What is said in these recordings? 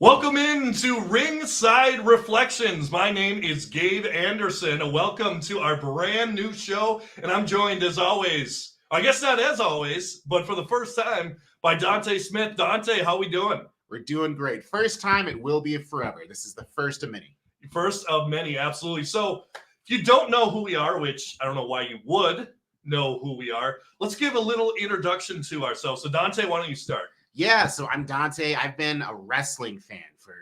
Welcome into Ringside Reflections. My name is Gabe Anderson. Welcome to our brand new show, and I'm joined as always, I guess not as always, but for the first time, by Dante Smith. Dante, how we doing? We're doing great. First time, it will be forever. This is the first of many. First of many, absolutely. So, if you don't know who we are, which I don't know why you would know who we are, let's give a little introduction to ourselves. So, Dante, why don't you start? Yeah, so I'm Dante. I've been a wrestling fan for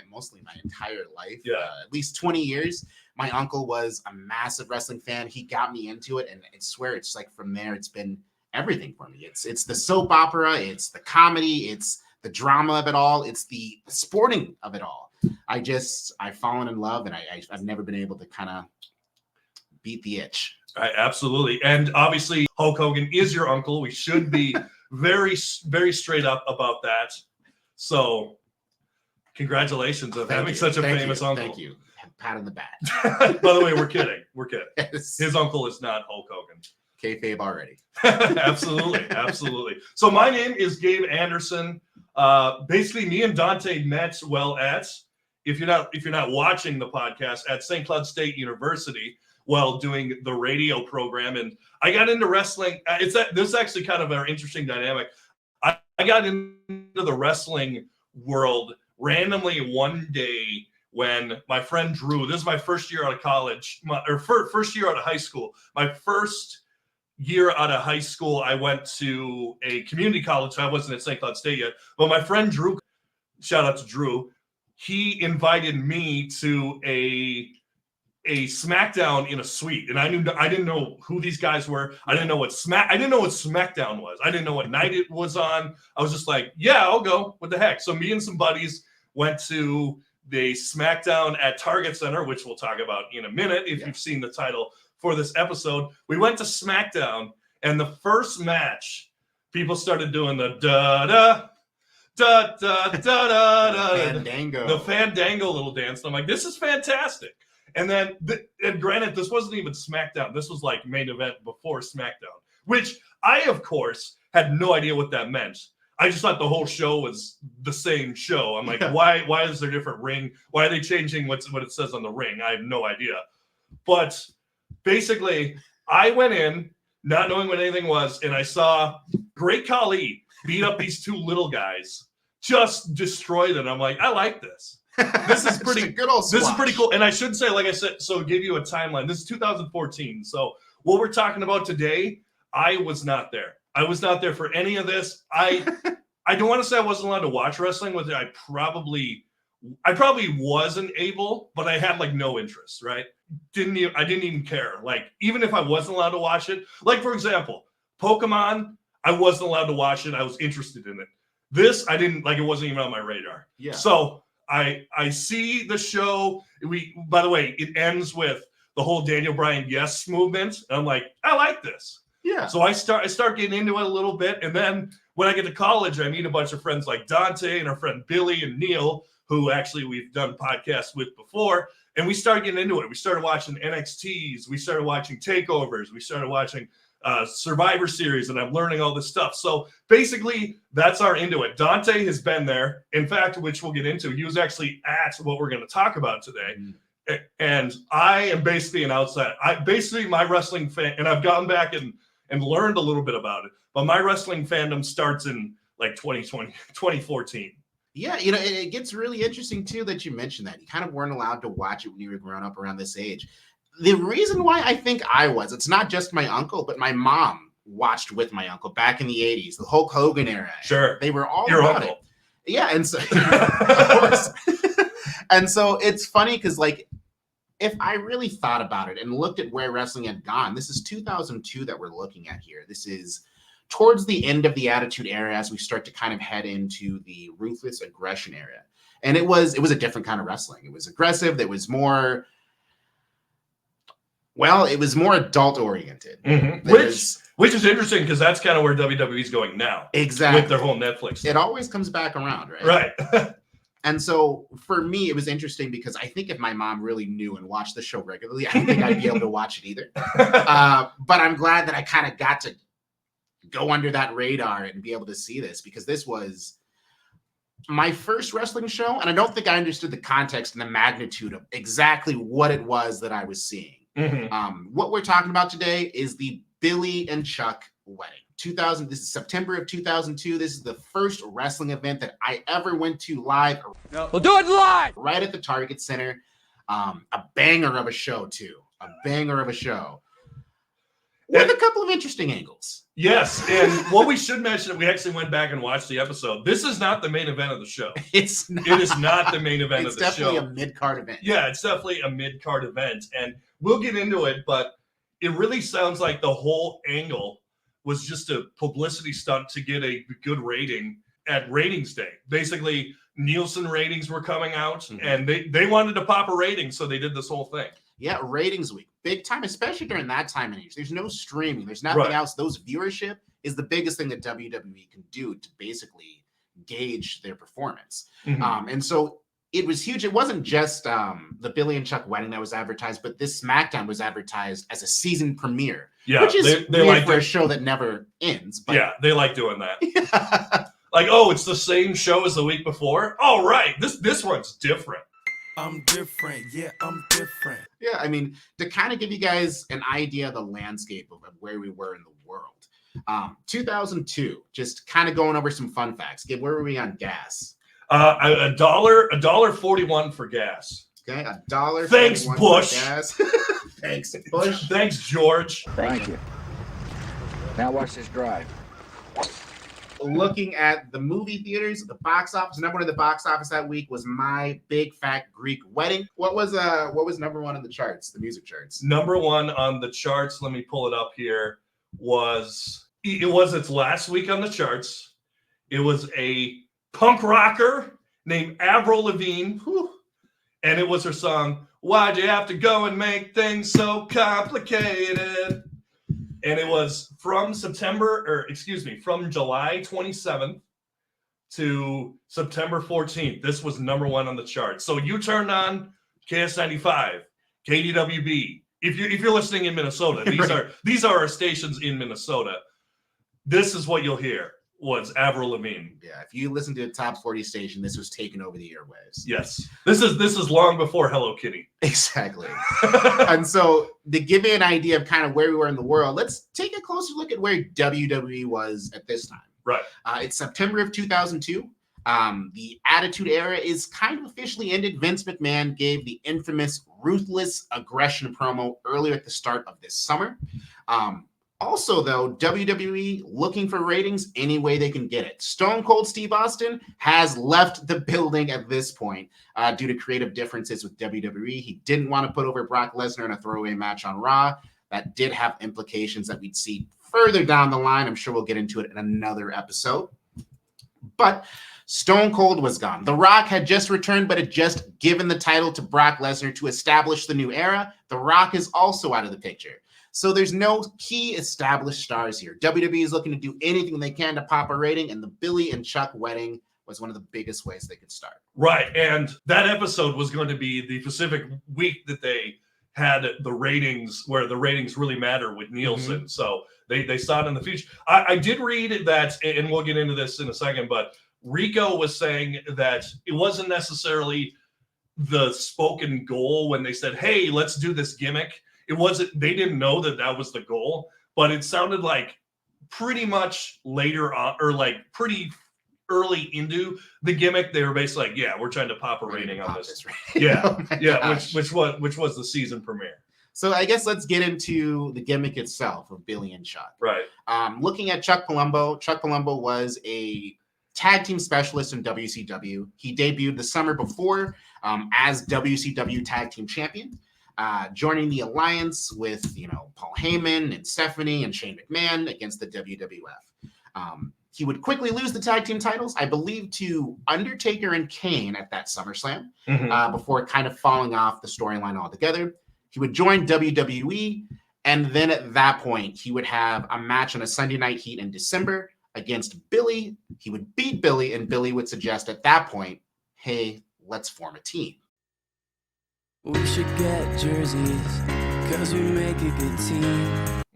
mostly my entire life. At least 20 years. My uncle was a massive wrestling fan. He got me into it, and I swear it's like from there it's been everything for me. It's the soap opera, it's the comedy, it's the drama of it all, it's the sporting of it all. I've fallen in love, and I've never been able to kind of beat the itch. Absolutely. And obviously, Hulk Hogan is your uncle. We should be very, very straight up about that. So, congratulations of having such a famous uncle. Thank you. Pat on the back. By the way, we're kidding. We're kidding. Yes. His uncle is not Hulk Hogan. Kayfabe already. Absolutely. Absolutely. So, my name is Gabe Anderson. Basically, me and Dante met if you're not watching the podcast, at St. Cloud State University while doing the radio program. And I got into wrestling. This is actually kind of an interesting dynamic. I got into the wrestling world randomly one day when my friend Drew, this is my first year out of college, first year out of high school. My first year out of high school, I went to a community college. So I wasn't at St. Cloud State yet. But my friend Drew, shout out to Drew, he invited me to a SmackDown in a suite, and I didn't know who these guys were. I didn't know what SmackDown was. I didn't know what night it was on. I was just like, yeah, I'll go. What the heck? So me and some buddies went to the SmackDown at Target Center, which we'll talk about in a minute if you've seen the title for this episode. We went to SmackDown, and the first match, people started doing the da-da, da-da, Fandango. The Fandango little dance. And I'm like, this is fantastic. And then, and granted, this wasn't even SmackDown. This was like main event before SmackDown, which I, of course, had no idea what that meant. I just thought the whole show was the same show. I'm like, why is there a different ring? Why are they changing what it says on the ring? I have no idea. But basically, I went in not knowing what anything was, and I saw Great Khali beat up these two little guys, just destroy them. I'm like, I like this. This is pretty good old squash. This is pretty cool. And I should say, like I said, so give you a timeline. This is 2014. So what we're talking about today, I was not there. I was not there for any of this. I don't want to say I wasn't allowed to watch wrestling with it. I probably wasn't able, but I had like no interest, right? I didn't even care. Like, even if I wasn't allowed to watch it, like for example, Pokemon, I wasn't allowed to watch it. I was interested in it. This, I didn't like, it wasn't even on my radar. Yeah. So I see the show. By the way, it ends with the whole Daniel Bryan yes movement. And I'm like, I like this. Yeah. So I start getting into it a little bit. And then when I get to college, I meet a bunch of friends like Dante and our friend Billy and Neil, who actually we've done podcasts with before. And we started getting into it. We started watching NXTs. We started watching takeovers. We started watching Survivor Series, and I'm learning all this stuff. So basically, that's our into it. Dante has been there. In fact, which we'll get into. He was actually at what we're going to talk about today. And I am basically an outsider. My wrestling fan, and I've gotten back and learned a little bit about it. But my wrestling fandom starts in like 2014. Yeah, it gets really interesting too that you mentioned that. You kind of weren't allowed to watch it when you were growing up around this age. The reason why I think it's not just my uncle, but my mom watched with my uncle back in the 80s, the Hulk Hogan era. Sure. They were all Your about uncle. it. Yeah, and so, of course. And so it's funny because, like, if I really thought about it and looked at where wrestling had gone, this is 2002 that we're looking at here. This is towards the end of the Attitude Era as we start to kind of head into the Ruthless Aggression era. And it was a different kind of wrestling. It was aggressive. It was more... Well, it was more adult oriented, which is interesting because that's kind of where WWE's going now. Exactly, with their whole Netflix thing. It always comes back around, right? Right. And so for me, it was interesting because I think if my mom really knew and watched the show regularly, I don't think I'd be able to watch it either. But I'm glad that I kind of got to go under that radar and be able to see this because this was my first wrestling show, and I don't think I understood the context and the magnitude of exactly what it was that I was seeing. What we're talking about today is the Billy and Chuck wedding. This is September of 2002. This is the first wrestling event that I ever went to live. No. We'll do it live! Right at the Target Center. A banger of a show, too. A banger of a show. With a couple of interesting angles. Yes, and what we should mention, we actually went back and watched the episode. This is not the main event of the show. It's not. It is not the main event of the show. It's definitely a mid-card event. Yeah, it's definitely a mid-card event, and we'll get into it, but it really sounds like the whole angle was just a publicity stunt to get a good rating at ratings day. Basically, Nielsen ratings were coming out, and they wanted to pop a rating, so they did this whole thing. Yeah, ratings week. Big time, especially during that time and age. There's no streaming. There's nothing else. Those viewership is the biggest thing that WWE can do to basically gauge their performance. And so it was huge. It wasn't just the Billy and Chuck wedding that was advertised, but this SmackDown was advertised as a season premiere. Yeah, which is they weird like for a show that never ends. But yeah, they like doing that. Like, oh, it's the same show as the week before? Oh, right. This one's different. I'm different. Yeah, I'm different. Yeah, I mean, to kind of give you guys an idea of the landscape of where we were in the world. 2002, just kind of going over some fun facts. Gabe, where were we on gas? $1.41 for gas. Okay, $1. Thanks, Bush. Gas. Thanks, Bush. Thanks, George. Thank you. Now watch this drive. Looking at the movie theaters, the box office, number one in the box office that week was My Big Fat Greek Wedding. What was number one on the charts, the music charts? Number one on the charts, let me pull it up here, was its last week on the charts. It was a punk rocker named Avril Lavigne, and it was her song, Why'd You Have to Go and Make Things So Complicated? And it was from July 27th to September 14th. This was number one on the chart. So you turned on KS95, KDWB. If you're listening in Minnesota, these are our stations in Minnesota. This is what you'll hear was Avril Lavigne. Yeah, if you listen to a top 40 station, this was taken over the airwaves. Yes. This is long before Hello Kitty. Exactly. And so to give you an idea of kind of where we were in the world, let's take a closer look at where WWE was at this time. Right. It's September of 2002. The Attitude Era is kind of officially ended. Vince McMahon gave the infamous Ruthless Aggression promo earlier at the start of this summer. Also, though, WWE looking for ratings any way they can get it. Stone Cold Steve Austin has left the building at this point due to creative differences with WWE. He didn't want to put over Brock Lesnar in a throwaway match on Raw. That did have implications that we'd see further down the line. I'm sure we'll get into it in another episode. But Stone Cold was gone. The Rock had just returned, but had just given the title to Brock Lesnar to establish the new era. The Rock is also out of the picture. So there's no key established stars here. WWE is looking to do anything they can to pop a rating, and the Billy and Chuck wedding was one of the biggest ways they could start. Right, and that episode was going to be the Pacific week that they had the ratings, where the ratings really matter with Nielsen. So they saw it in the future. I did read that, and we'll get into this in a second, but Rico was saying that it wasn't necessarily the spoken goal when they said, hey, let's do this gimmick. It wasn't, they didn't know that was the goal, but it sounded like pretty much later on, or like pretty early into the gimmick, they were basically like, yeah, we're trying to pop a rating on this. Yeah, which was the season premiere. So I guess let's get into the gimmick itself of Billy and Chuck. Right. Looking at Chuck Palumbo was a tag team specialist in WCW. He debuted the summer before as WCW tag team champion. Joining the alliance with, Paul Heyman and Stephanie and Shane McMahon against the WWF. He would quickly lose the tag team titles, I believe, to Undertaker and Kane at that SummerSlam, before kind of falling off the storyline altogether. He would join WWE, and then at that point, he would have a match on a Sunday Night Heat in December against Billy. He would beat Billy, and Billy would suggest at that point, hey, let's form a team. We should get jerseys, because we make a good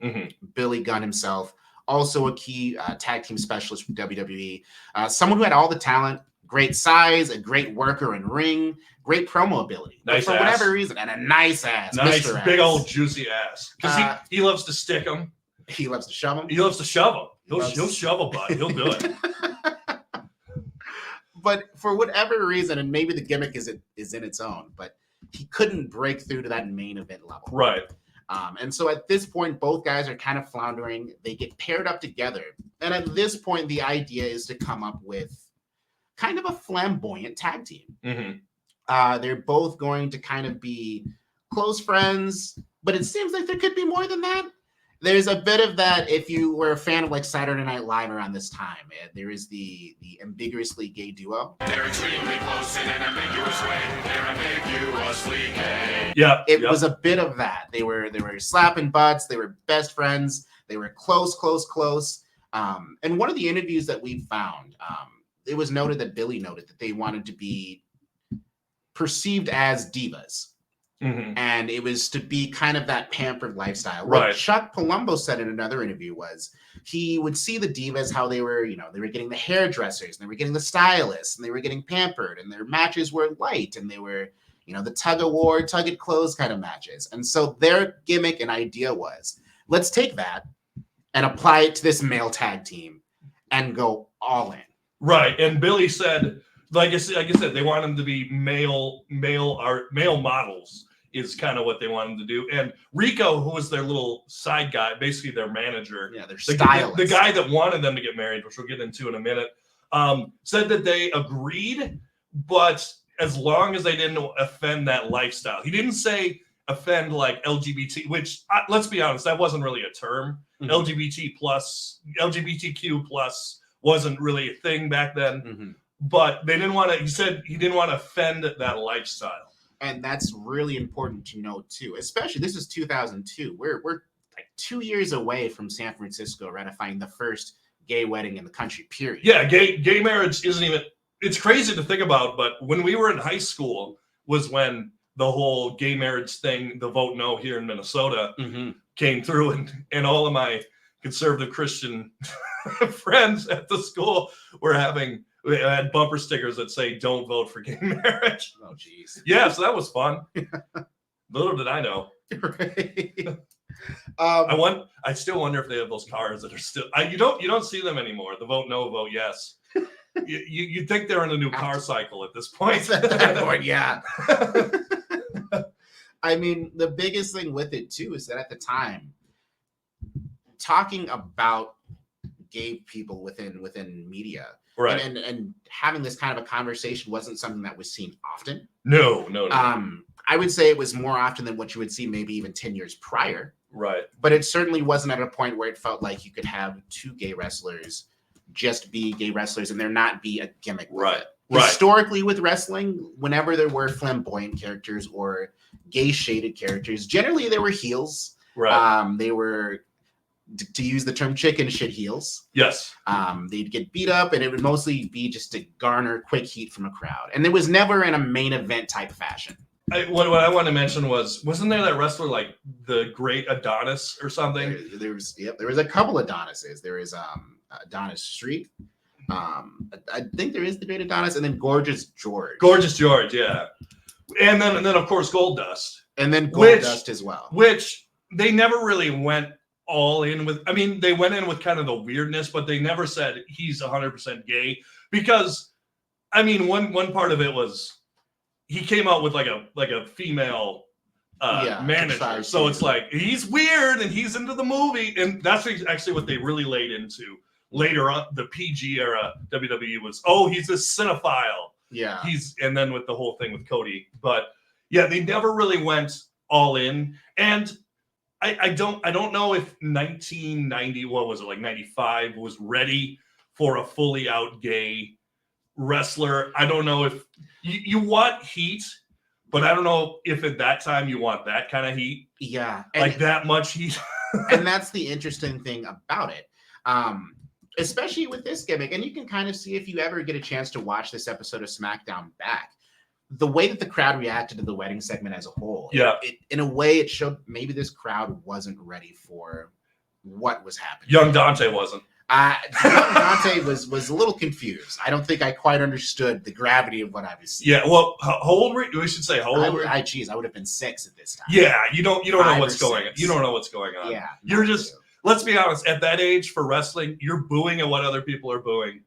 team. Billy Gunn himself, also a key tag team specialist from WWE. Someone who had all the talent, great size, a great worker in ring, great promo ability. Nice but for ass. whatever reason, and a nice ass, Nice, Mr. big ass. old juicy ass. Because he loves to stick them. He loves to shove them. He loves to shove them. He'll Loves- shove a butt. He'll do it. But for whatever reason, and maybe the gimmick is in its own, but he couldn't break through to that main event level. Right. And so at this point, both guys are kind of floundering. They get paired up together. And at this point, the idea is to come up with kind of a flamboyant tag team. Mm-hmm. They're both going to kind of be close friends, but it seems like there could be more than that. There's a bit of that if you were a fan of like Saturday Night Live around this time. There is the ambiguously gay duo. They're extremely close in an ambiguous way. They're ambiguously gay. Yeah. It was a bit of that. They were slapping butts. They were best friends. They were close. And one of the interviews that we found, it was noted that Billy noted that they wanted to be perceived as divas. Mm-hmm. And it was to be kind of that pampered lifestyle. Right. What Chuck Palumbo said in another interview was he would see the divas, how they were, they were getting the hairdressers, and they were getting the stylists, and they were getting pampered, and their matches were light, and they were, the tug of war, tug at clothes kind of matches. And so their gimmick and idea was, let's take that and apply it to this male tag team and go all in. Right. And Billy said, like I said, they want them to be male models. Is kind of what they wanted to do. And Rico, who was their little side guy, basically their manager, their stylist, the guy that wanted them to get married, which we'll get into in a minute, said that they agreed, but as long as they didn't offend that lifestyle. He didn't say offend like LGBT, which let's be honest, that wasn't really a term. Mm-hmm. LGBTQ plus wasn't really a thing back then. Mm-hmm. But they didn't want to. He said he didn't want to offend that lifestyle. And that's really important to note too, especially this is 2002. We're like 2 years away from San Francisco ratifying the first gay wedding in the country, period. Yeah, gay marriage isn't even, it's crazy to think about, but when we were in high school was when the whole gay marriage thing, the vote no here in Minnesota, came through, and all of my conservative Christian friends at the school we had bumper stickers that say "Don't vote for gay marriage." Oh, geez. Yeah, so that was fun. Little did I know. Right. I still wonder if they have those cars that are still. You don't see them anymore. The vote no, vote yes. You think they're in a new car cycle at this point? Yeah. I mean, the biggest thing with it too is that at the time, talking about gay people within media. Right. And having this kind of a conversation wasn't something that was seen often. No. I would say it was more often than what you would see maybe even 10 years prior. Right. But it certainly wasn't at a point where it felt like you could have two gay wrestlers just be gay wrestlers and there not be a gimmick. Right. Historically with wrestling, whenever there were flamboyant characters or gay shaded characters, generally they were heels. Right. They were, to use the term, chicken shit heels. Yes. They'd get beat up, and it would mostly be just to garner quick heat from a crowd. And it was never in a main event type fashion. What I want to mention wasn't there that wrestler like the Great Adonis or something? There was a couple Adonises. There is Adonis Street. I think there is the Great Adonis, and then Gorgeous George. Gorgeous George, yeah. And then of course Goldust. And then Goldust as well. Which they never really went all in with. I mean, they went in with kind of the weirdness, but they never said he's 100% gay, because I mean, one part of it was he came out with like a female manager, so it's like he's weird and he's into the movie, and that's actually what they really laid into later on. The PG era WWE was, he's a cinephile, and then with the whole thing with Cody, but yeah, they never really went all in. And I don't know if 1990, what was it, like 95 was ready for a fully out gay wrestler. I don't know if you want heat, but I don't know if at that time you want that kind of heat. Yeah. Like that much heat. And that's the interesting thing about it. Especially with this gimmick. And you can kind of see, if you ever get a chance to watch this episode of SmackDown back, the way that the crowd reacted to the wedding segment as a whole. Yeah. It in a way, it showed maybe this crowd wasn't ready for what was happening. Young Dante wasn't. Dante was a little confused. I don't think I quite understood the gravity of what I was seeing. Yeah, well, how old were you? We should say how old were you? I would have been 6 at this time. Yeah, you don't know 5 what's or going on. 6. You don't know what's going on. Yeah. You're just, let's be honest, at that age for wrestling, you're booing at what other people are booing.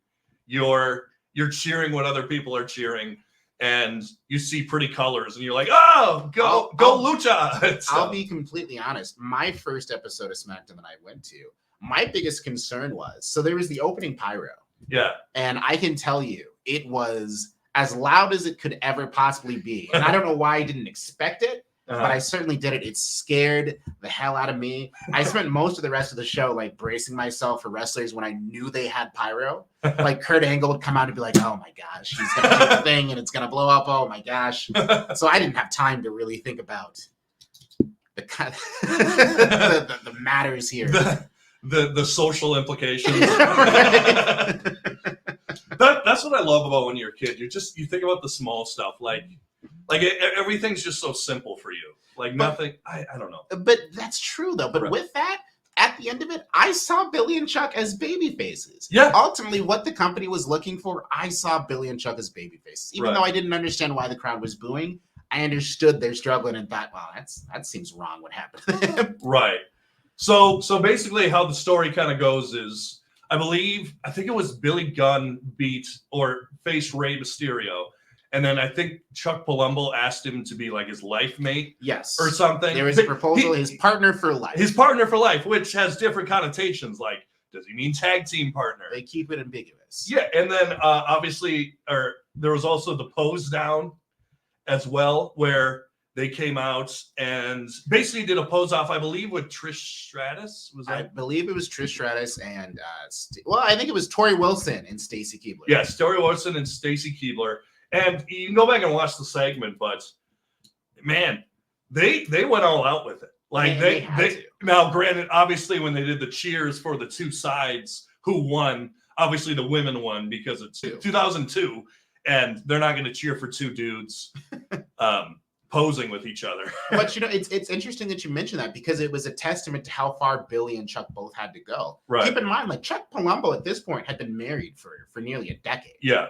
You're cheering what other people are cheering, and you see pretty colors and you're like, oh, go Lucha. I'll be completely honest. My first episode of SmackDown that I went to, my biggest concern was, so there was the opening pyro. Yeah. And I can tell you, it was as loud as it could ever possibly be. And I don't know why I didn't expect it, but I certainly did it. It scared the hell out of me. I spent most of the rest of the show like bracing myself for wrestlers when I knew they had pyro. Like Kurt Angle would come out and be like, oh my gosh, he's going to do the thing and it's going to blow up. Oh my gosh. So I didn't have time to really think about the matters here. The social implications. Right. That's what I love about when you're a kid. You think about the small stuff, like everything's just so simple for you. Like nothing. I don't know. But that's true though. But Right. with that, at the end of it, I saw Billy and Chuck as baby faces. Yeah. Ultimately, what the company was looking for, I saw Billy and Chuck as baby faces. Even Right. though I didn't understand why the crowd was booing, I understood their struggling and thought, well, that seems wrong. What happened to them? Right. So basically, how the story kind of goes is, I think it was Billy Gunn beat or faced Rey Mysterio, and then I think Chuck Palumbo asked him to be like his life mate Yes. or something. There was a proposal, his partner for life. His partner for life, which has different connotations. Like, does he mean tag team partner? They keep it ambiguous. Yeah, and then obviously, there was also the pose down as well, where they came out and basically did a pose off, I believe, with Trish Stratus. Was I that? believe it was Trish Stratus and I think it was Tori Wilson and Stacy Keibler. Yes, Tori Wilson and Stacy Keibler. And you can go back and watch the segment, but man, they went all out with it. Like they had to. Now, granted, obviously, when they did the cheers for the two sides, who won? Obviously, the women won because it's 2002, and they're not going to cheer for two dudes posing with each other. But it's interesting that you mentioned that because it was a testament to how far Billy and Chuck both had to go. Right. Keep in mind, like Chuck Palumbo at this point had been married for nearly a decade. Yeah.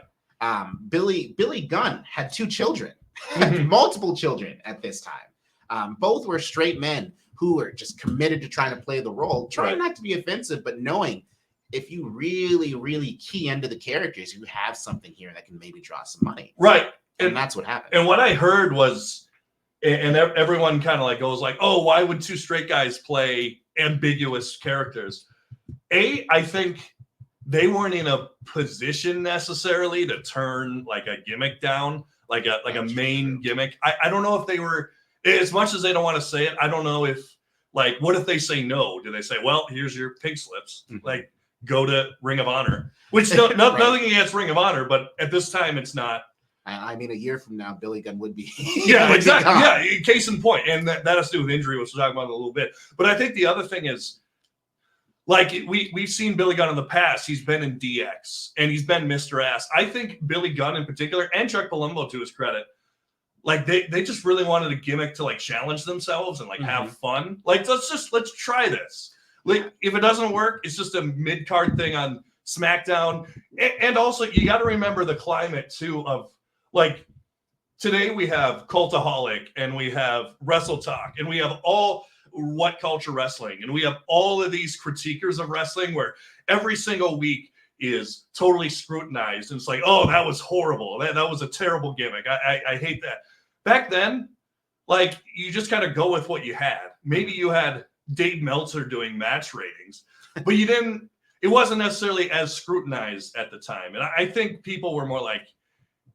Billy Gunn had 2 children, Mhm. multiple children at this time. Both were straight men who were just committed to trying to play the role, trying not to be offensive, but knowing if you really, really key into the characters, you have something here that can maybe draw some money. Right. And that's what happened. And what I heard was, and everyone kind of like goes like, oh, why would 2 straight guys play ambiguous characters? I think they weren't in a position necessarily to turn like a gimmick down, like a main gimmick. I don't know if they were, as much as they don't want to say it, I don't know if, like, what if they say no? Do they say, well, here's your pig slips, like go to Ring of Honor, which nothing against Ring of Honor, but at this time it's not. I mean, a year from now, Billy Gunn would be. Yeah, exactly. Yeah, case in point. And that has to do with injury, which we'll talk about in a little bit. But I think the other thing is, like, we've seen Billy Gunn in the past. He's been in DX, and he's been Mr. Ass. I think Billy Gunn in particular, and Chuck Palumbo to his credit, like, they just really wanted a gimmick to, like, challenge themselves and, like, have fun. Like, let's try this. Like, if it doesn't work, it's just a mid-card thing on SmackDown. And also, you got to remember the climate, too, of, like, today we have Cultaholic, and we have Wrestle Talk, and we have all What Culture Wrestling, and we have all of these critiquers of wrestling where every single week is totally scrutinized, and it's like, oh, that was horrible. That was a terrible gimmick. I hate that. Back then, like, you just kind of go with what you had. Maybe you had Dave Meltzer doing match ratings, but it wasn't necessarily as scrutinized at the time. And I think people were more like,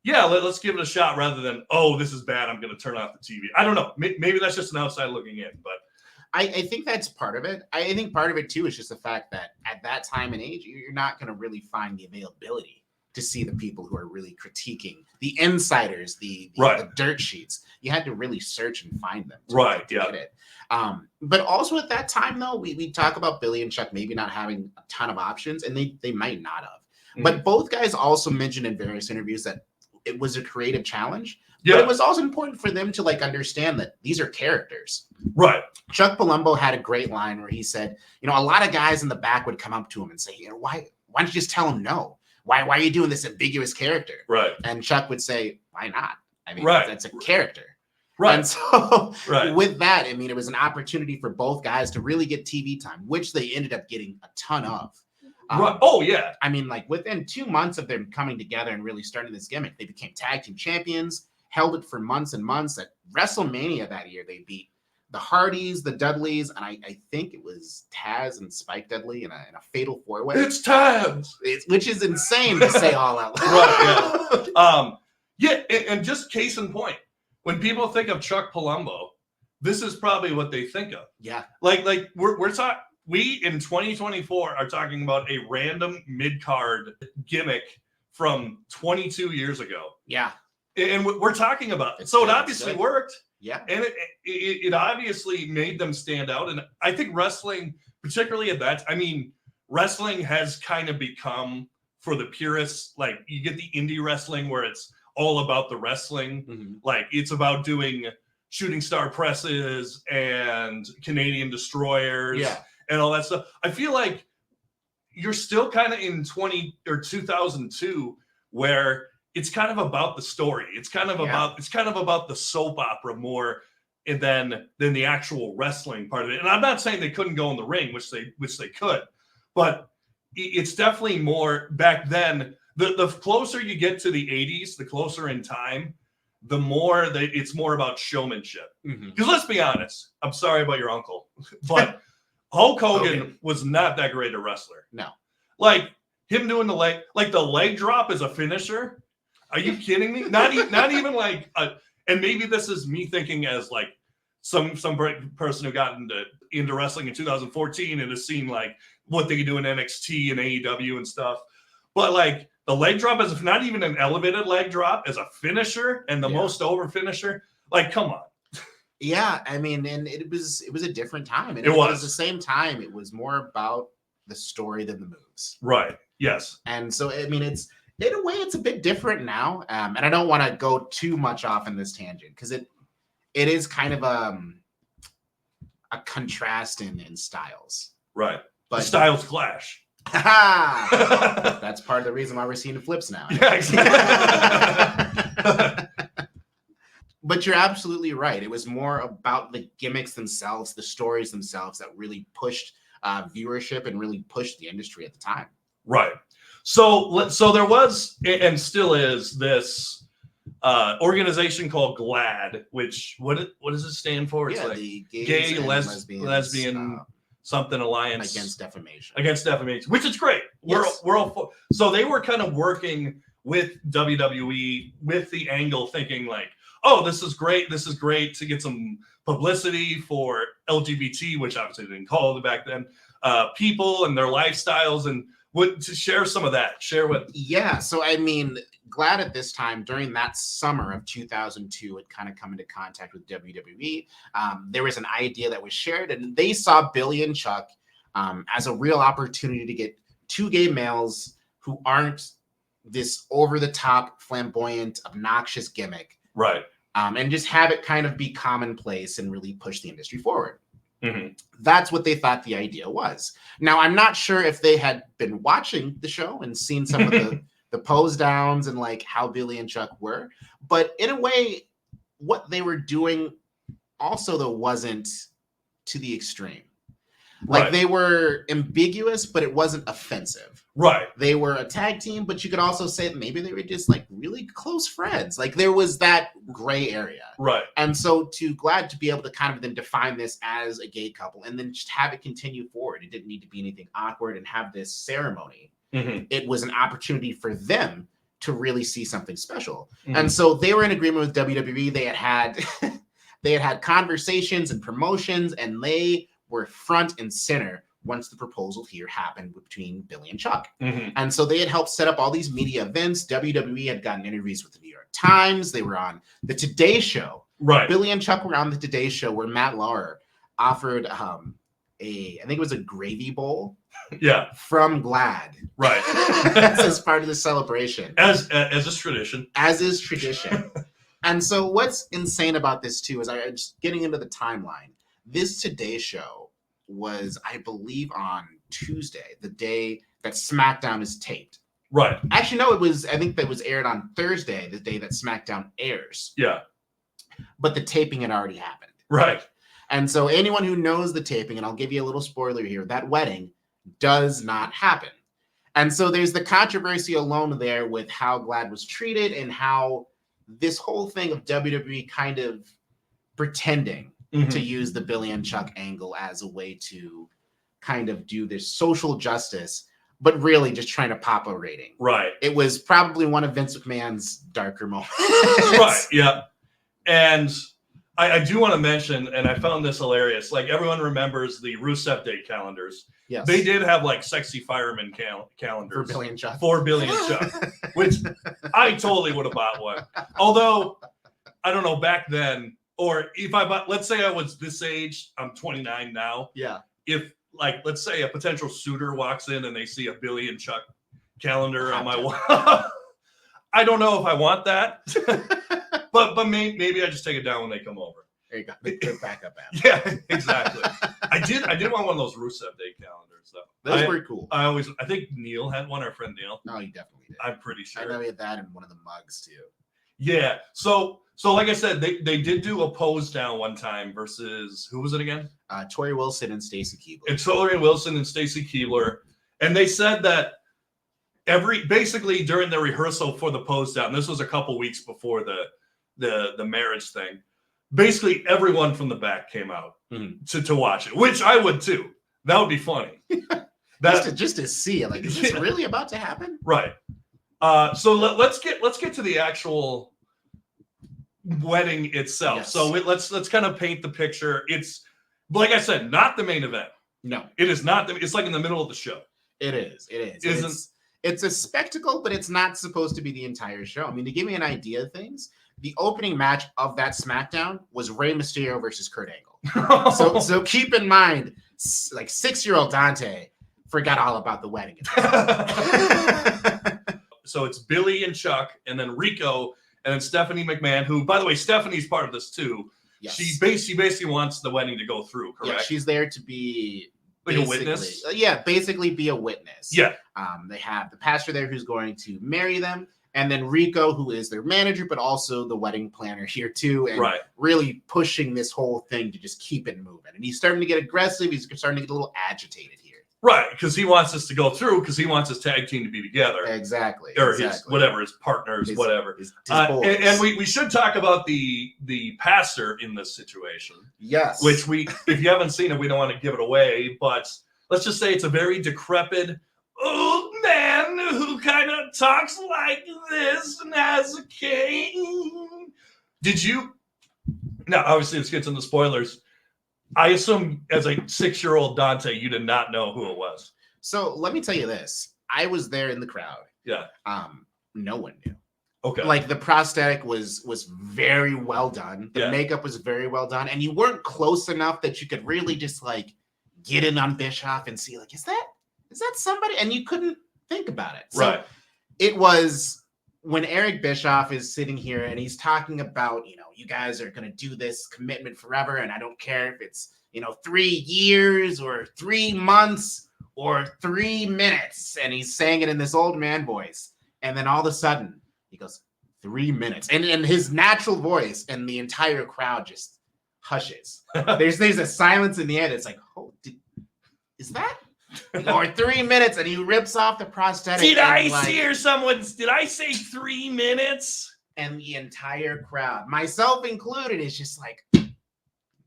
yeah, let's give it a shot rather than, oh, this is bad, I'm going to turn off the TV. I don't know. Maybe that's just an outside looking in, but I think that's part of it. I think part of it, too, is just the fact that at that time and age, you're not going to really find the availability to see the people who are really critiquing the insiders, the dirt sheets. You had to really search and find them to get it. But also at that time, though, we talk about Billy and Chuck maybe not having a ton of options, and they might not have. But both guys also mentioned in various interviews that it was a creative challenge. Yeah. But it was also important for them to like understand that these are characters. Right. Chuck Palumbo had a great line where he said, you know, a lot of guys in the back would come up to him and say, you know, why don't you just tell him no? Why are you doing this ambiguous character? Right. And Chuck would say, why not? I mean, Right. that's a character. Right. And so Right. with that, I mean, it was an opportunity for both guys to really get TV time, which they ended up getting a ton of. Right. Oh, yeah. I mean, like within 2 months of them coming together and really starting this gimmick, they became tag team champions, held it for months and months. At WrestleMania that year, they beat the Hardys, the Dudleys, and I think it was Taz and Spike Dudley in a fatal four-way. It's Taz. Which is insane to say all out loud. Right, yeah. Yeah, and just case in point, when people think of Chuck Palumbo, this is probably what they think of. Yeah. Like we're talking. We in 2024 are talking about a random mid-card gimmick from 22 years ago. Yeah. And we're talking about it. It's So it good, obviously it's good. worked. Yeah. And it obviously made them stand out. And I think wrestling, particularly at that, I mean, wrestling has kind of become, for the purists, like you get the indie wrestling where it's all about the wrestling. Mm-hmm. Like it's about doing shooting star presses and Canadian destroyers. Yeah. And all that stuff. I feel like you're still kind of in 2002 where it's kind of about the story. It's kind of about the soap opera more than the actual wrestling part of it. And I'm not saying they couldn't go in the ring, which they could, but it's definitely more back then. The closer you get to the 80s, the closer in time, the more it's more about showmanship. Because let's be honest, I'm sorry about your uncle, but Hulk Hogan was not that great a wrestler. No. Like him doing the leg drop as a finisher. Are you kidding me? Not even like and maybe this is me thinking as like some person who got into wrestling in 2014 and has seen like what they can do in NXT and AEW and stuff. But like the leg drop as not even an elevated leg drop as a finisher and the most over finisher. Like, come on. Yeah, I mean, and it was a different time. And It was. At the same time, it was more about the story than the moves. Right. Yes. And so, I mean, it's in a way, it's a bit different now. And I don't want to go too much off in this tangent because it is kind of a contrast in styles. Right. But the styles clash. That's part of the reason why we're seeing flips now. Yeah, exactly. But you're absolutely right. It was more about the gimmicks themselves, the stories themselves that really pushed viewership and really pushed the industry at the time. Right. So there was and still is this organization called GLAAD, which what does it stand for? It's like the gay, lesbian something alliance against defamation. Against defamation, which is great. Yes. We're all for. So they were kind of working with WWE with the angle, thinking like, oh, this is great. This is great to get some publicity for LGBT, which obviously they didn't call it back then, people and their lifestyles, and to share some of that. Share what? Yeah. So, I mean, GLAAD at this time, during that summer of 2002, had kind of come into contact with WWE. There was an idea that was shared, and they saw Billy and Chuck as a real opportunity to get two gay males who aren't this over-the-top, flamboyant, obnoxious gimmick. Right. And just have it kind of be commonplace and really push the industry forward. Mm-hmm. That's what they thought the idea was. Now, I'm not sure if they had been watching the show and seen some of the pose downs and like how Billy and Chuck were, but in a way, what they were doing also though wasn't to the extreme. Like Right. they were ambiguous, but it wasn't offensive. Right. They were a tag team, but you could also say that maybe they were just like really close friends. Like there was that gray area. Right. And so GLAAD to be able to kind of then define this as a gay couple and then just have it continue forward. It didn't need to be anything awkward and have this ceremony. Mm-hmm. It was an opportunity for them to really see something special. Mm-hmm. And so they were in agreement with WWE. They had conversations and promotions, and they were front and center once the proposal here happened between Billy and Chuck. Mm-hmm. And so they had helped set up all these media events. WWE had gotten interviews with the New York Times. They were on the Today Show. Right. Billy and Chuck were on the Today Show where Matt Lauer offered I think it was a gravy bowl Yeah, from Glad. right. As part of the celebration. As is tradition. As is tradition. And so what's insane about this too is I just getting into the timeline. This Today Show was, I believe, on Tuesday, the day that SmackDown is taped. Right. Actually, no, I think that was aired on Thursday, the day that SmackDown airs. Yeah. But the taping had already happened. Right. And so anyone who knows the taping, and I'll give you a little spoiler here, that wedding does not happen. And so there's the controversy alone there with how Glad was treated and how this whole thing of WWE kind of pretending to use the Billy and Chuck angle as a way to kind of do this social justice, but really just trying to pop a rating. Right. It was probably one of Vince McMahon's darker moments. Right. Yeah. And I do want to mention, and I found this hilarious, like everyone remembers the Rusev Day calendars. Yes. They did have like sexy fireman calendars. For Billy and Chuck. For Billy and Chuck, which I totally would have bought one. Although, I don't know, back then, or if I bought, let's say I was this age, I'm 29 now. Yeah. If, like, let's say a potential suitor walks in and they see a Billy and Chuck calendar on my wall, I don't know if I want that. But maybe I just take it down when they come over. There you go. Good backup app. Yeah, exactly. I did want one of those Rusev Day calendars though. Those were cool. I think Neil had one, our friend Neil. No, you definitely did. I'm pretty I sure. know he had that in one of the mugs too. Yeah. So like I said, they did do a pose down one time versus who was it again? Tori Wilson and Stacy Keibler. It's Tori Wilson and Stacy Keibler. And they said that basically during the rehearsal for the pose down, this was a couple weeks before the marriage thing. Basically, everyone from the back came out to watch it, which I would too. That would be funny. just to see it, like, is this really about to happen? Right. So let's get to the actual wedding itself. Yes. So let's kind of paint the picture. It's like I said, not the main event. No, It is not. It's like in the middle of the show. it is. It's a spectacle, but it's not supposed to be the entire show. I mean, to give me an idea of things, the opening match of that SmackDown was Rey Mysterio versus Kurt Angle. So keep in mind, like 6-year-old Dante forgot all about the wedding. So it's Billy and Chuck, and then Rico, and then Stephanie McMahon, who, by the way, Stephanie's part of this too. Yes. She basically wants the wedding to go through, correct? Yeah, she's there to be like a witness. Yeah, basically be a witness. Yeah. They have the pastor there who's going to marry them, and then Rico, who is their manager, but also the wedding planner here too, and really pushing this whole thing to just keep it moving. And he's starting to get aggressive. He's starting to get a little agitated here. Right, because he wants this to go through, because he wants his tag team to be together. Exactly. Or his partners, whatever. His and we should talk about the pastor in this situation. Yes. Which if you haven't seen it, we don't want to give it away, but let's just say it's a very decrepit old man who kind of talks like this and has a cane. Did you? Now, obviously, this gets into spoilers. I assume as a 6-year-old Dante, you did not know who it was. So let me tell you this. I was there in the crowd. Yeah. No one knew. Okay. Like the prosthetic was very well done. The makeup was very well done. And you weren't close enough that you could really just like get in on Bischoff and see like, is that somebody? And you couldn't think about it. So it was when Eric Bischoff is sitting here and he's talking about, you guys are going to do this commitment forever. And I don't care if it's, 3 years or 3 months or 3 minutes. And he's saying it in this old man voice. And then all of a sudden he goes, 3 minutes. And his natural voice and the entire crowd just hushes. There's a silence in the air that's like, oh, is that? Or 3 minutes, and he rips off the prosthetic. Did I say 3 minutes? And the entire crowd, myself included, is just like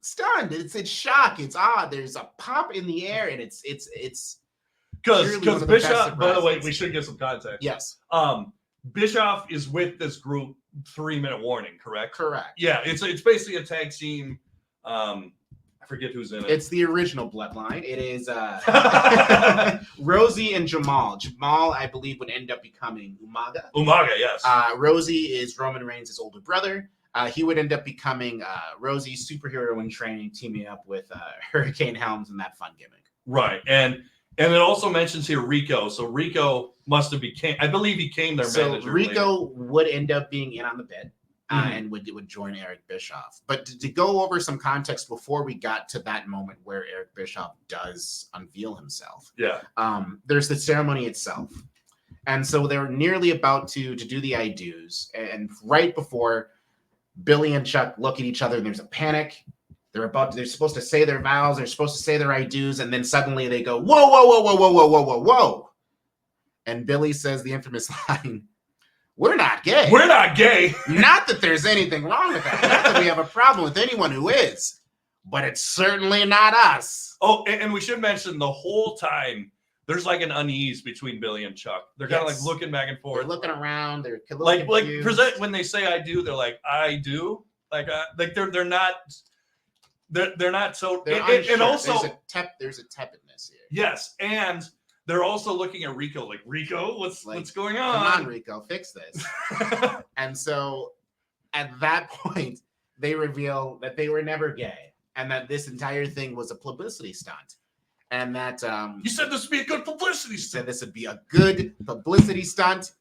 stunned. It's shock. It's odd. There's a pop in the air, and it's because Bischoff. By the way, we should give some context. Yes. Bischoff is with this group 3-minute warning. Correct. Yeah. It's basically a tag team. I forget who's in it. It's the original Bloodline. It is Rosie and Jamal. Jamal, I believe, would end up becoming Umaga. Umaga, yes. Rosie is Roman Reigns' older brother. he would end up becoming Rosie's superhero in training, teaming up with Hurricane Helms and that fun gimmick. Right. And it also mentions here Rico. So Rico must have I believe he became their manager. Rico would end up being in on the bid and would join Eric Bischoff. But to go over some context before we got to that moment where Eric Bischoff does unveil himself. Yeah. There's the ceremony itself. And so they're nearly about to do the I do's. And right before Billy and Chuck look at each other and there's a panic. They're supposed to say their vows, they're supposed to say their I do's, and then suddenly they go, whoa, whoa, whoa, whoa, whoa, whoa, whoa, whoa, whoa. And Billy says the infamous line, we're not gay. We're not gay. Not that there's anything wrong with that. Not that we have a problem with anyone who is, but it's certainly not us. Oh, and we should mention the whole time there's like an unease between Billy and Chuck. They're kind of like looking back and forth. They're looking around. They're like when they say I do, they're like, I do. Like they're not so and also there's a tepidness here. Yes, and they're also looking at Rico like, Rico, what's going on? Come on, Rico, fix this. And so at that point, they reveal that they were never gay and that this entire thing was a publicity stunt. And that you said this would be a good publicity stunt. Said this would be a good publicity stunt.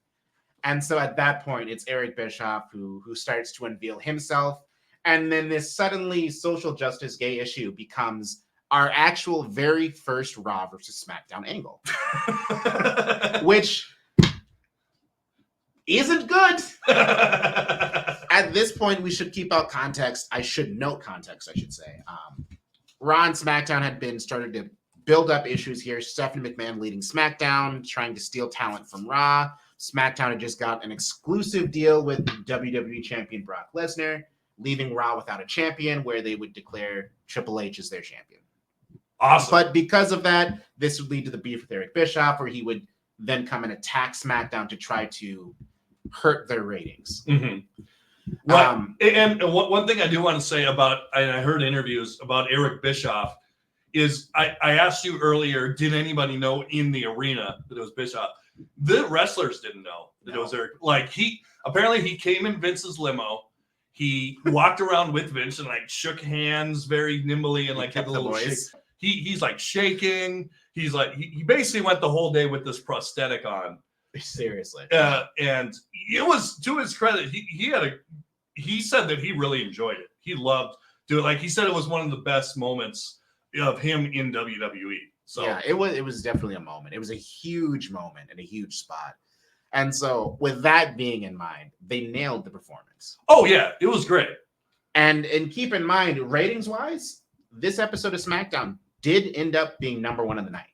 And so at that point, it's Eric Bischoff who starts to unveil himself. And then this suddenly social justice gay issue becomes our actual very first Raw versus SmackDown angle, which isn't good. At this point, we should keep out context. I should note context, I should say. Raw and SmackDown had been started to build up issues here. Stephanie McMahon leading SmackDown, trying to steal talent from Raw. SmackDown had just got an exclusive deal with WWE champion Brock Lesnar, leaving Raw without a champion, where they would declare Triple H as their champion. Awesome. But because of that, this would lead to the beef with Eric Bischoff, where he would then come and attack SmackDown to try to hurt their ratings. Mm-hmm. Right. And one thing I do want to say about, and I heard interviews about Eric Bischoff, is I asked you earlier, did anybody know in the arena that it was Bischoff? The wrestlers didn't know that it was Eric. Like he came in Vince's limo. He walked around with Vince and like shook hands very nimbly and like had a little shake. He's like shaking. He's like he basically went the whole day with this prosthetic on. Seriously. And it was to his credit. He said that he really enjoyed it. He loved doing it. Like he said it was one of the best moments of him in WWE. So yeah, it was definitely a moment. It was a huge moment and a huge spot. And so with that being in mind, they nailed the performance. Oh yeah, it was great. And keep in mind, ratings wise, this episode of SmackDown did end up being number one of the night.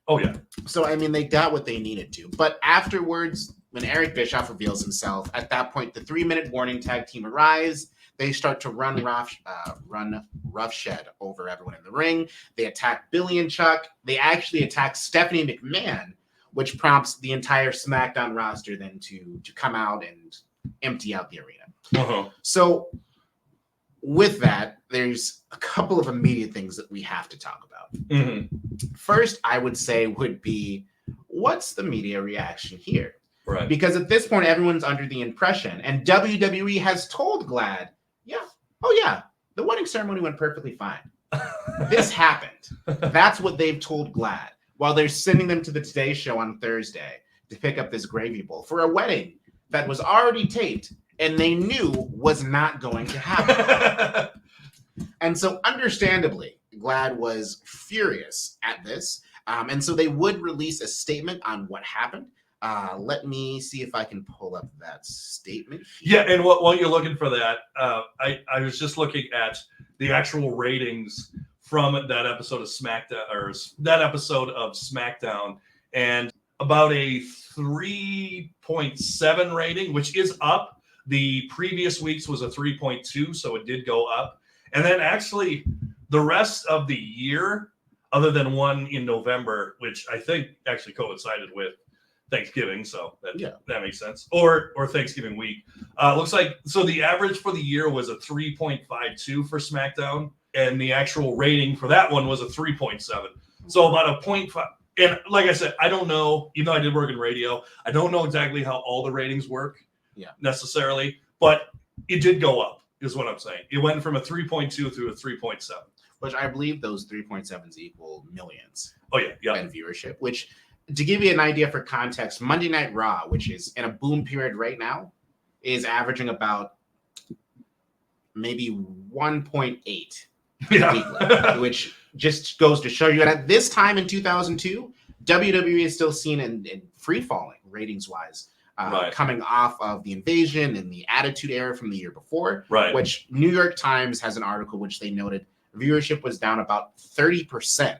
Oh yeah. So I mean, they got what they needed to. But afterwards, when Eric Bischoff reveals himself, at that point, the 3-minute warning tag team arrives. They start to run roughshed over everyone in the ring. They attack Billy and Chuck. They actually attack Stephanie McMahon, which prompts the entire SmackDown roster then to come out and empty out the arena. Uh-huh. So with that, there's a couple of immediate things that we have to talk about. Mm-hmm. First, I would say would be, what's the media reaction here? Right. Because at this point, everyone's under the impression, and WWE has told Glad, the wedding ceremony went perfectly fine. This happened. That's what they've told Glad, while they're sending them to the Today Show on Thursday to pick up this gravy bowl for a wedding that was already taped and they knew was not going to happen. And so understandably, Glad was furious at this. And so they would release a statement on what happened. Let me see if I can pull up that statement. Yeah, and while you're looking for that, I was just looking at the actual ratings from that episode of SmackDown, and about a 3.7 rating, which is up. The previous week's was a 3.2, so it did go up. And then actually the rest of the year, other than one in November, which I think actually coincided with Thanksgiving, so that makes sense. Or Thanksgiving week. Looks like so the average for the year was a 3.52 for SmackDown, and the actual rating for that one was a 3.7. So about a 0.5. And like I said, I don't know, even though I did work in radio, I don't know exactly how all the ratings work necessarily. But it did go up, is what I'm saying. It went from a 3.2 to a 3.7. Which I believe those 3.7s equal millions. Oh, yeah. In viewership, which, to give you an idea for context, Monday Night Raw, which is in a boom period right now, is averaging about maybe 1.8 weekly, which just goes to show you that at this time in 2002, WWE is still seen in free falling ratings wise, coming off of the Invasion and the Attitude Era from the year before, which New York Times has an article which they noted viewership was down about 30%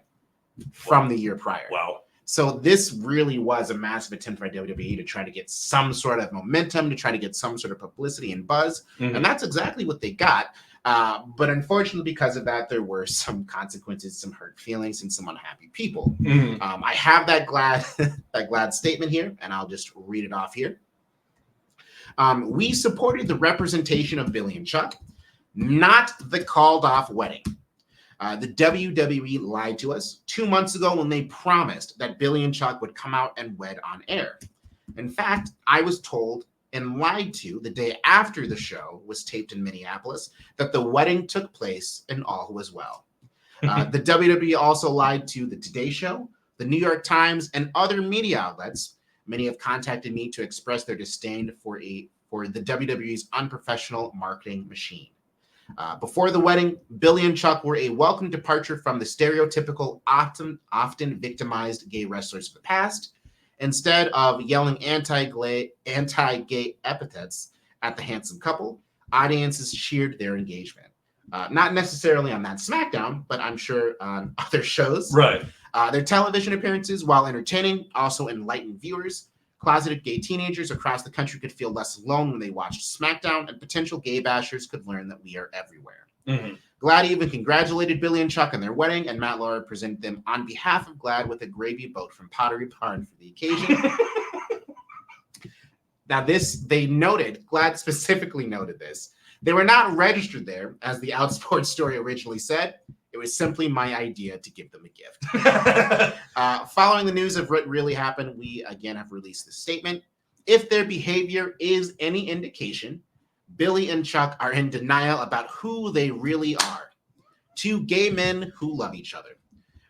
from the year prior. Wow. So this really was a massive attempt by WWE to try to get some sort of momentum, to try to get some sort of publicity and buzz. And that's exactly what they got. But unfortunately, because of that, there were some consequences, some hurt feelings, and some unhappy people. I have that glad statement here, and I'll just read it off here. We supported the representation of Billy and Chuck, not the called off wedding. The WWE lied to us 2 months ago when they promised that Billy and Chuck would come out and wed on air. In fact, I was told and lied to the day after the show was taped in Minneapolis that the wedding took place and all was well. The WWE also lied to the Today Show, the New York Times, and other media outlets. Many have contacted me to express their disdain for the WWE's unprofessional marketing machine. Before the wedding, Billy and Chuck were a welcome departure from the stereotypical, often victimized gay wrestlers of the past. Instead of yelling anti-gay epithets at the handsome couple, audiences cheered their engagement. Not necessarily on that SmackDown, but I'm sure on other shows. Their television appearances, while entertaining, also enlightened viewers. Closeted gay teenagers across the country could feel less alone when they watched SmackDown, and potential gay bashers could learn that we are everywhere. Glad even congratulated Billy and Chuck on their wedding, and Matt Lauer presented them on behalf of Glad with a gravy boat from Pottery Barn for the occasion. Now, Glad specifically noted this. They were not registered there, as the Outsports story originally said. It was simply my idea to give them a gift. Following the news of what really happened, we again have released this statement. If their behavior is any indication, Billy and Chuck are in denial about who they really are. Two gay men who love each other.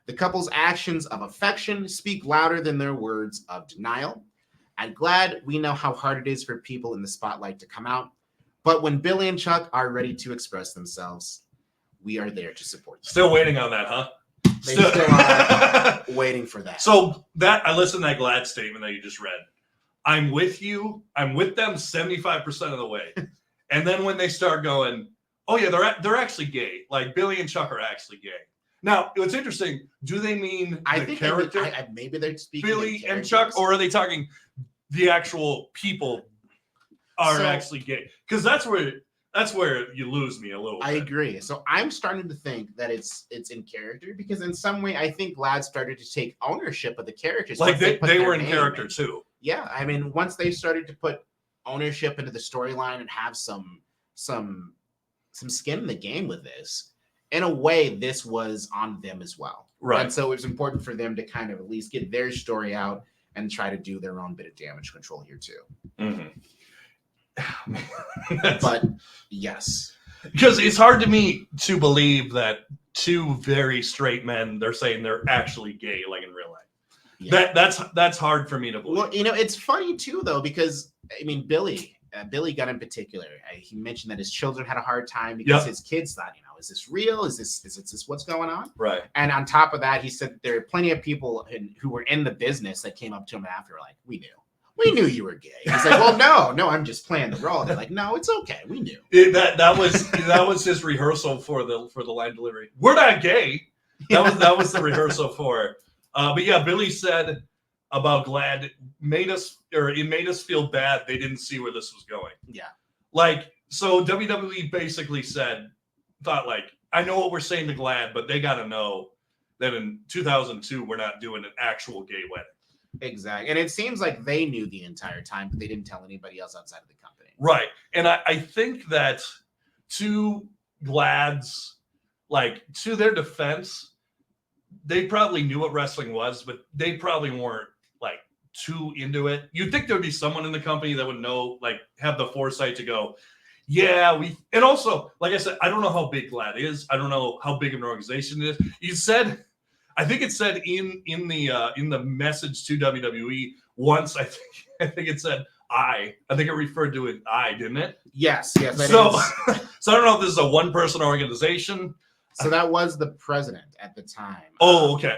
The couple's actions of affection speak louder than their words of denial. I'm glad we know how hard it is for people in the spotlight to come out. But when Billy and Chuck are ready to express themselves, we are there to support them. Still waiting on that, huh? They still are waiting for that. So I listened to that Glad statement that you just read. I'm with you. I'm with them 75% of the way. And then when they start going, oh yeah, they're actually gay. Like Billy and Chuck are actually gay. Now, what's interesting, do they mean the character? Maybe they're speaking Billy and Chuck, or are they talking the actual people are actually gay? Because that's where you lose me a little bit. I agree. So I'm starting to think that it's in character, because in some way I think Glad started to take ownership of the characters. Like they were in character too. Yeah, I mean, once they started to put ownership into the storyline and have some skin in the game with this, in a way, this was on them as well. Right. And so it was important for them to kind of at least get their story out and try to do their own bit of damage control here too. But yes, because it's hard to me to believe that two very straight men, they're saying they're actually gay, like in real life. Yeah. That's hard for me to believe. Well, it's funny too, though, because I mean, Billy got in particular. He mentioned that his children had a hard time because his kids thought, is this real? Is this what's going on? Right. And on top of that, he said there are plenty of people who were in the business that came up to him after, like, we knew you were gay. He's like, well, no, I'm just playing the role. They're like, no, it's okay. We knew. That was his rehearsal for the line delivery. We're not gay. That was the rehearsal for it. But yeah, Billy said about Glad it made us feel bad. They didn't see where this was going. Yeah. Like, so WWE basically thought like, I know what we're saying to Glad, but they got to know that in 2002, we're not doing an actual gay wedding. Exactly. And it seems like they knew the entire time, but they didn't tell anybody else outside of the company. Right. And I think that to Glad's, like, to their defense, they probably knew what wrestling was, but they probably weren't like too into it. You'd think there'd be someone in the company that would know, like, have the foresight to go, Yeah, and also, like I said, I don't know how big GLAAD is. I don't know how big of an organization it is. You said, I think it said in the message to WWE once. I think it said I think it referred to it didn't it? Yes. That So, is. so I don't know if this is a one-person organization. So that was the president at the time. Oh, okay.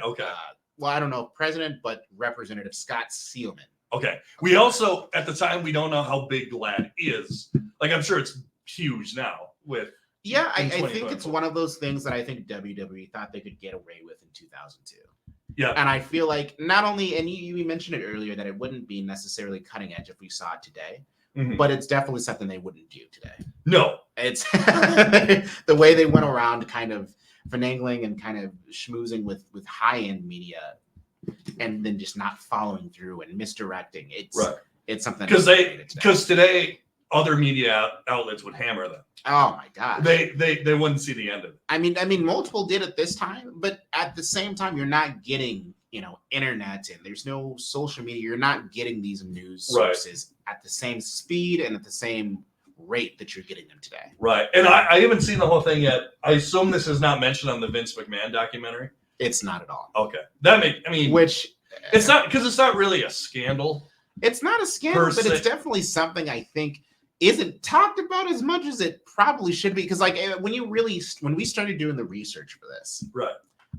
Well, I don't know if president, but Representative Scott Seelman. Okay. We also, at the time, we don't know how big GLAAD is. Like, I'm sure it's huge now with. Yeah, I think it's one of those things that I think WWE thought they could get away with in 2002. Yeah. And I feel like not only, and you mentioned it earlier, that it wouldn't be necessarily cutting edge if we saw it today, but it's definitely something they wouldn't do today. No. It's the way they went around kind of finagling and kind of schmoozing with high-end media and then just not following through and misdirecting. It's something because today other media outlets would hammer them. Oh my gosh. They wouldn't see the end of it. I mean multiple did at this time, but at the same time you're not getting, internet and there's no social media. You're not getting these news sources at the same speed and at the same rate that you're getting them today. Right. And I haven't seen the whole thing yet. I assume this is not mentioned on the Vince McMahon documentary. It's not at all. Okay. Which it's not, because it's not really a scandal. It's not a scandal, but it's definitely something I think isn't talked about as much as it probably should be. Because like when we started doing the research for this, right,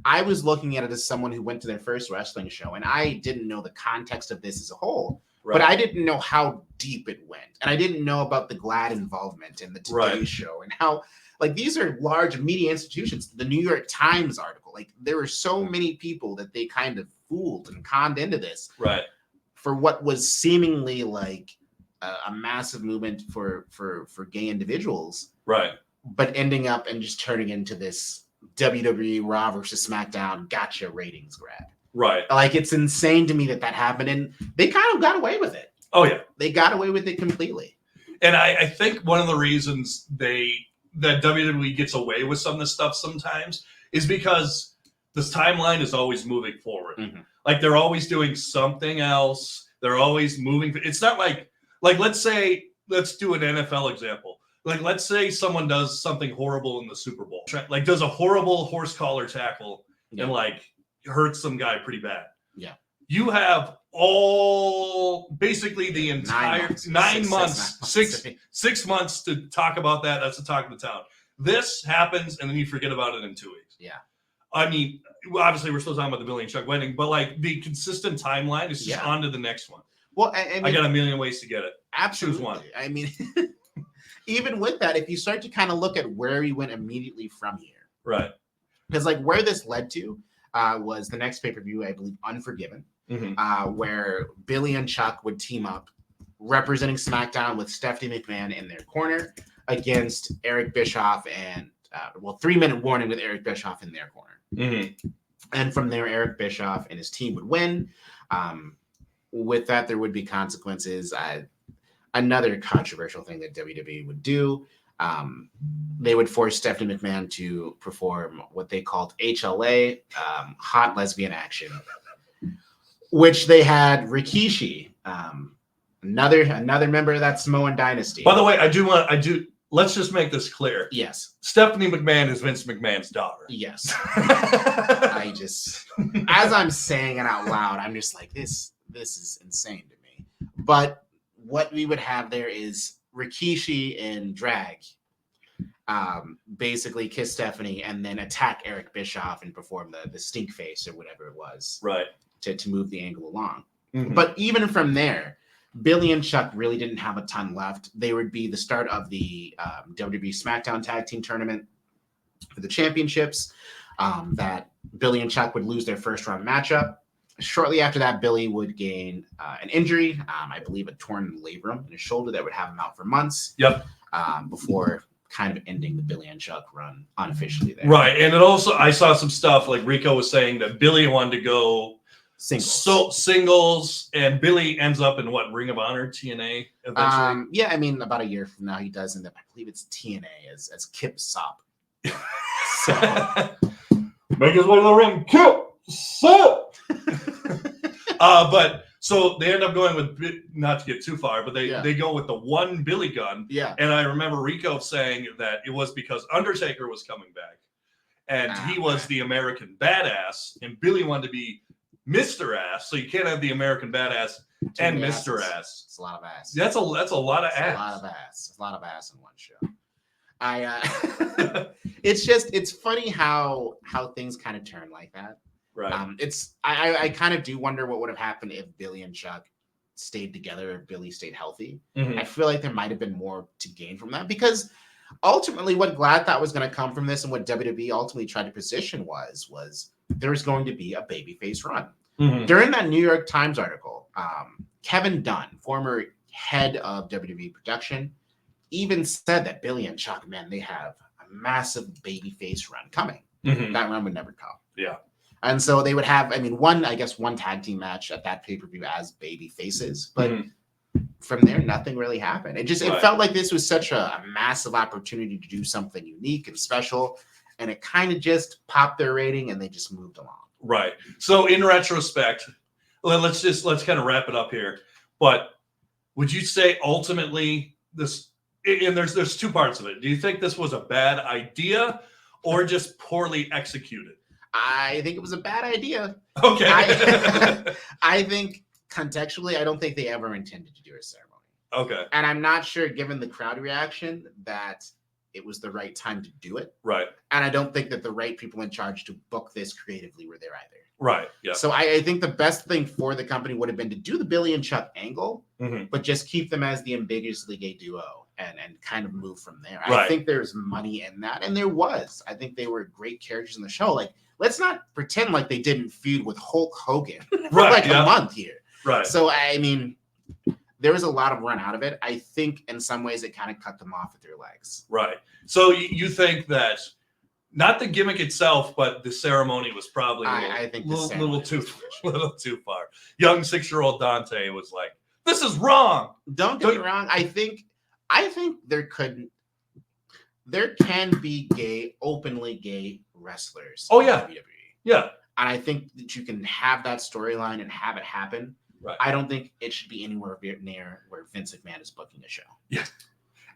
I was looking at it as someone who went to their first wrestling show, and I didn't know the context of this as a whole. Right. But I didn't know how deep it went, and I didn't know about the GLAAD involvement in the Today Show and how, like, these are large media institutions. The New York Times article, like, there were so many people that they kind of fooled and conned into this, right, for what was seemingly like a massive movement for gay individuals, right, but ending up and just turning into this WWE Raw versus SmackDown gotcha ratings grab. Right. Like, it's insane to me that happened, and they kind of got away with it. Oh, yeah. They got away with it completely. And I think one of the reasons that WWE gets away with some of this stuff sometimes is because this timeline is always moving forward. Mm-hmm. Like, they're always doing something else. They're always moving. It's not like let's do an NFL example. Like, let's say someone does something horrible in the Super Bowl, like does a horrible horse collar tackle and like hurts some guy pretty bad. Yeah. You have basically the entire 6 months to talk about that. That's the talk of the town. This happens, and then you forget about it in 2 weeks. Yeah. I mean, obviously we're still talking about the Billy and Chuck wedding, but like the consistent timeline is just on to the next one. Well, I mean, I got a million ways to get it. Absolutely. Choose one. I mean, even with that, if you start to kind of look at where we went immediately from here, right? Because like where this led to was the next pay-per-view, I believe, Unforgiven, where Billy and Chuck would team up, representing SmackDown with Stephanie McMahon in their corner against Eric Bischoff and 3-minute warning with Eric Bischoff in their corner. Mm-hmm. And from there, Eric Bischoff and his team would win. With that, there would be consequences. Another controversial thing that WWE would do, they would force Stephanie McMahon to perform what they called HLA, hot lesbian action, which they had Rikishi, another member of that Samoan dynasty. By the way, let's just make this clear. Yes. Stephanie McMahon is Vince McMahon's daughter. Yes. I just, as I'm saying it out loud, I'm just like, this is insane to me. But what we would have there is Rikishi in drag, basically kiss Stephanie and then attack Eric Bischoff and perform the stink face or whatever it was. Right. To move the angle along. Mm-hmm. But even from there, Billy and Chuck really didn't have a ton left. They would be the start of the WWE SmackDown Tag Team Tournament for the championships. That Billy and Chuck would lose their first round matchup. Shortly after that, Billy would gain an injury, I believe a torn labrum in his shoulder that would have him out for months. Yep. Before kind of ending the Billy and Chuck run unofficially there. Right. And it also, I saw some stuff like Rico was saying that Billy wanted to go singles, and Billy ends up in what, Ring of Honor, TNA eventually? Yeah, I mean, about a year from now, he does end up, I believe it's TNA as Kip Sop. So make his way to the ring, Kip Sop. So they end up going with, not to get too far, but Yeah. they go with the one Billy gun. Yeah. And I remember Rico saying that it was because Undertaker was coming back, and he was the American badass, and Billy wanted to be Mr. Ass. So you can't have the American badass and Mr. Ass. It's a lot of ass. That's a lot of It's ass. a lot of ass. A lot of ass in one show. It's funny how things kind of turn like that. Right. I kind of do wonder what would have happened if Billy and Chuck stayed together, if Billy stayed healthy. Mhm. I feel like there might have been more to gain from that, because ultimately what Glad thought was going to come from this and what WWE ultimately tried to position was there was going to be a babyface run. Mhm. During that New York Times article, Kevin Dunn, former head of WWE production, even said that Billy and Chuck, man, they have a massive babyface run coming. Mhm. That run would never come. Yeah. And so they would have, one tag team match at that pay-per-view as baby faces. But from there, nothing really happened. It felt like this was such a massive opportunity to do something unique and special. And it kind of just popped their rating and they just moved along. Right. So in retrospect, let's kind of wrap it up here. But would you say ultimately this, and there's two parts of it. Do you think this was a bad idea or just poorly executed? I think it was a bad idea. Okay. I think contextually, I don't think they ever intended to do a ceremony. Okay. And I'm not sure, given the crowd reaction, that it was the right time to do it. Right. And I don't think that the right people in charge to book this creatively were there either. Right. Yeah. So I think the best thing for the company would have been to do the Billy and Chuck angle, but just keep them as the ambiguously gay duo and kind of move from there. Right. I think there's money in that. And there was. I think they were great characters in the show. Like, let's not pretend like they didn't feud with Hulk Hogan for a month here. Right. So, there was a lot of run out of it. I think in some ways it kind of cut them off at their legs. Right. So you think that not the gimmick itself, but the ceremony was probably I think a little too far. Young 6-year-old Dante was like, "This is wrong." Don't get me wrong. I think there can be openly gay wrestlers. Oh yeah, in WWE. Yeah. And I think that you can have that storyline and have it happen. Right. I don't think it should be anywhere near where Vince McMahon is booking a show. Yeah.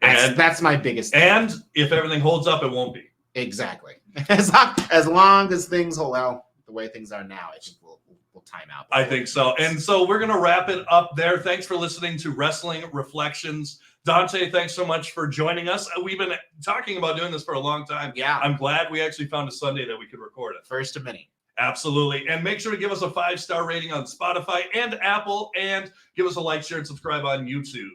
That's my biggest thing. And if everything holds up, it won't be. Exactly. As long as things hold out the way things are now, I think we'll time out. I think so. And so we're going to wrap it up there. Thanks for listening to Wrestling Reflections. Dante, thanks so much for joining us. We've been talking about doing this for a long time. Yeah. I'm glad we actually found a Sunday that we could record it. First of many. Absolutely. And make sure to give us a 5-star rating on Spotify and Apple, and give us a like, share, and subscribe on YouTube.